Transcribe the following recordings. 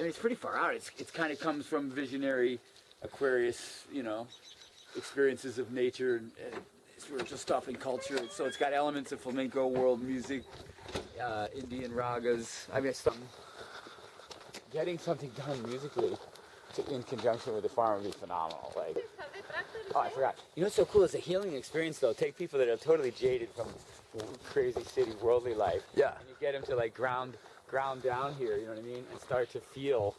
I mean, it's pretty far out. It's kind of comes from visionary Aquarius, you know, experiences of nature and spiritual stuff and culture. So it's got elements of flamenco, world music, Indian ragas. I mean, getting something done musically in conjunction with the farm would be phenomenal. Like, oh, I forgot. You know what's so cool? It's a healing experience, though. Take people that are totally jaded from crazy city, worldly life. Yeah. And you get them to like ground down here. You know what I mean? And start to feel,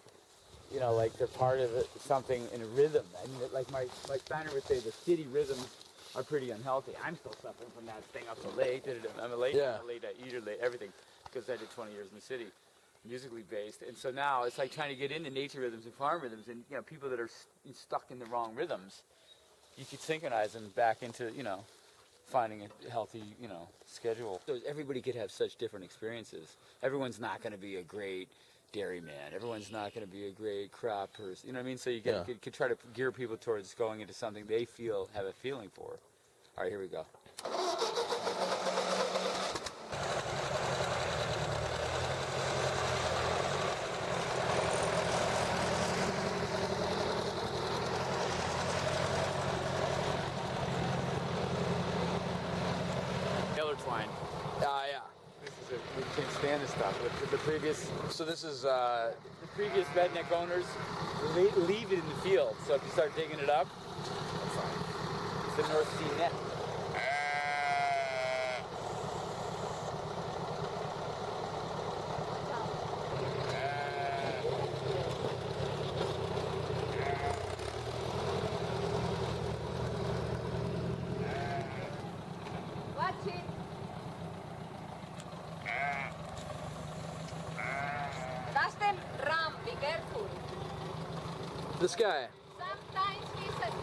you know, like they're part of something in a rhythm. I mean, like Steiner would say, the city rhythms are pretty unhealthy. I'm still suffering from that, staying up so late. I'm a late eater, late everything, because I did 20 years in the city, musically based. And so now it's like trying to get into nature rhythms and farm rhythms, and you know, people that are stuck in the wrong rhythms, you could synchronize them back into, you know, finding a healthy, you know, schedule. So everybody could have such different experiences. Everyone's not going to be a great dairyman. Everyone's not going to be a great crop person. You know what I mean? So you could try to gear people towards going into something they have a feeling for. All right, here we go. Twine. Yeah. We can't stand this stuff. The previous, So this is the previous redneck owners leave it in the field. So if you start digging it up, that's fine. It's the North Sea net. Watch it. That's them ram, be careful. this guy. Sometimes he's aggressive.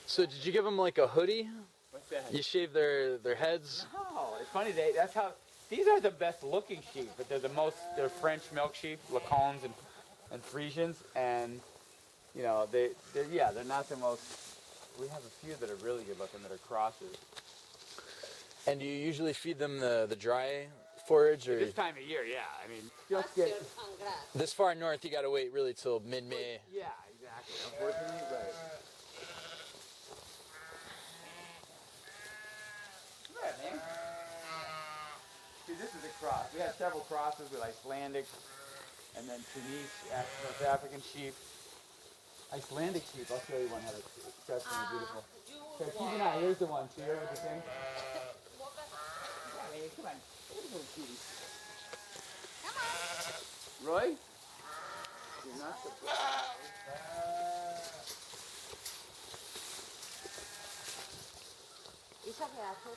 So did you give him like a hoodie? What's that? You shave their heads? No, it's funny. That's how. These are the best looking sheep, but they're French milk sheep, Lacons and Frisians, and you know they're not the most. We have a few that are really good looking that are crosses. And do you usually feed them the dry forage, or This time of year, yeah. I mean, Pasture and grass. this far north you gotta wait really till mid-May? yeah, exactly. Unfortunately, but. Yeah, man. See, this is a cross. We had several crosses with Icelandic and then Tunisian, North African sheep. Icelandic sheep, I'll show you one how to dress them beautiful. So keep an eye, here's the one, see her with the thing? Yeah, man, come on. Look at those cuties. Come on. Roy? You're not so It's a pedazo.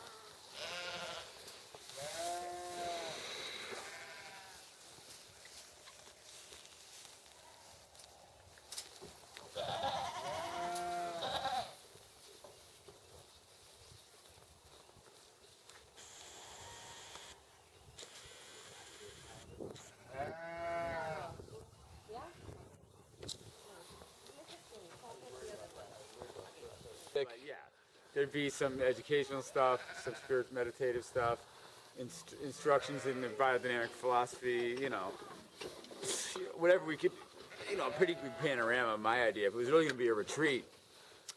But yeah, there'd be some educational stuff, some spiritual meditative stuff, instructions in the biodynamic philosophy, you know, whatever we could, you know, a pretty good panorama. My idea, if it was really going to be a retreat,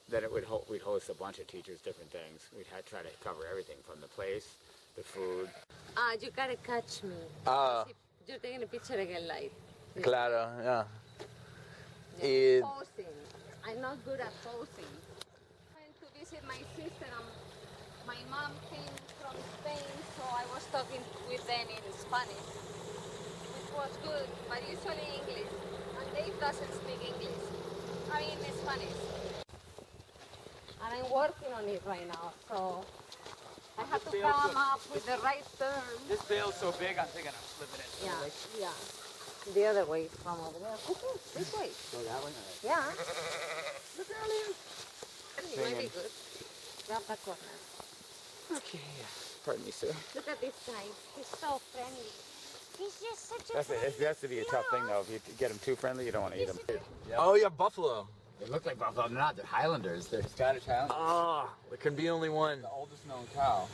then we'd host a bunch of teachers, different things. We'd try to cover everything from the place, the food. You gotta catch me. You're taking a picture again, light. Claro, yeah. Posing. I'm not good at posing. I went to visit my sister and my mom came from Spain, so I was talking with them in Spanish, which was good, but usually English. And Dave doesn't speak English. I mean Spanish. And I'm working on it right now, so I have to come up with the right term. This bale's so big, I'm thinking I'm slipping it. Yeah. The other way from over there. This way. Go that way? Yeah. Look at it. It might be good. Grab that corner. Okay. Pardon me, sir. Look at this guy. He's so friendly. He's just such a That's it. It has to be a tough thing though. If you get them too friendly, you don't want to eat them. Oh, you have buffalo. They look like buffalo. They're not. They're Highlanders. They're Scottish Highlanders. Ah, there can be only one. The oldest known cow.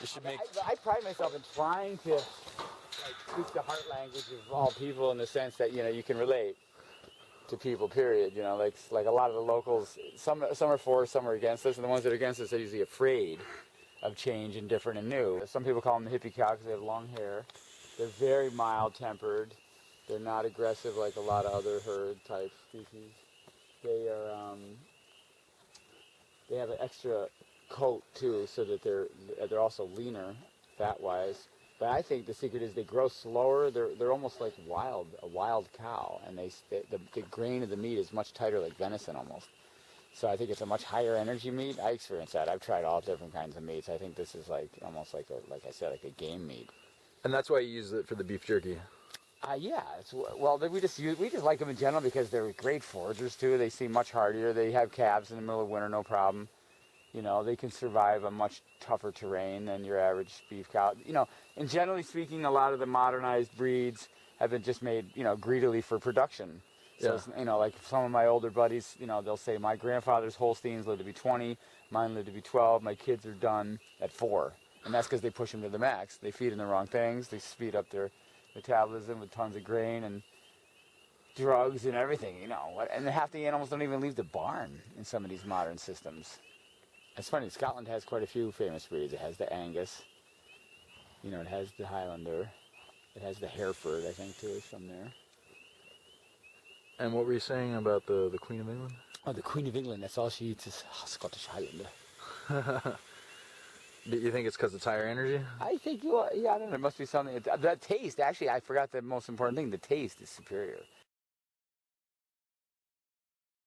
You should make. I pride myself in trying to speak the heart language of all people in the sense that you can relate to people. Period. Like a lot of the locals. Some are for, some are against us, and the ones that are against us are usually afraid of change and different and new. Some people call them the hippie cow because they have long hair. They're very mild-tempered. They're not aggressive like a lot of other herd type species. They are. They have an extra coat too, so that they're also leaner, fat-wise. But I think the secret is they grow slower. They're almost like a wild cow, and the grain of the meat is much tighter, like venison almost. So I think it's a much higher energy meat. I experience that. I've tried all different kinds of meats. I think this is almost like I said, like a game meat. And that's why you use it for the beef jerky. Yeah. We just like them in general because they're great foragers too. They seem much hardier. They have calves in the middle of winter, no problem. They can survive a much tougher terrain than your average beef cow. And generally speaking, a lot of the modernized breeds have been just made, greedily for production. So, Yeah. like some of my older buddies, they'll say, my grandfather's Holsteins lived to be 20, mine lived to be 12, my kids are done at 4. And that's because they push them to the max. They feed them the wrong things. They speed up their metabolism with tons of grain and drugs and everything, And half the animals don't even leave the barn in some of these modern systems. It's funny, Scotland has quite a few famous breeds. It has the Angus, it has the Highlander, it has the Hereford, I think, too, is from there. And what were you saying about the Queen of England? Oh, the Queen of England, that's all she eats is Scottish Highlander. Do you think it's because it's higher energy? I think, I don't know, it must be something. That taste, actually, I forgot the most important thing. The taste is superior.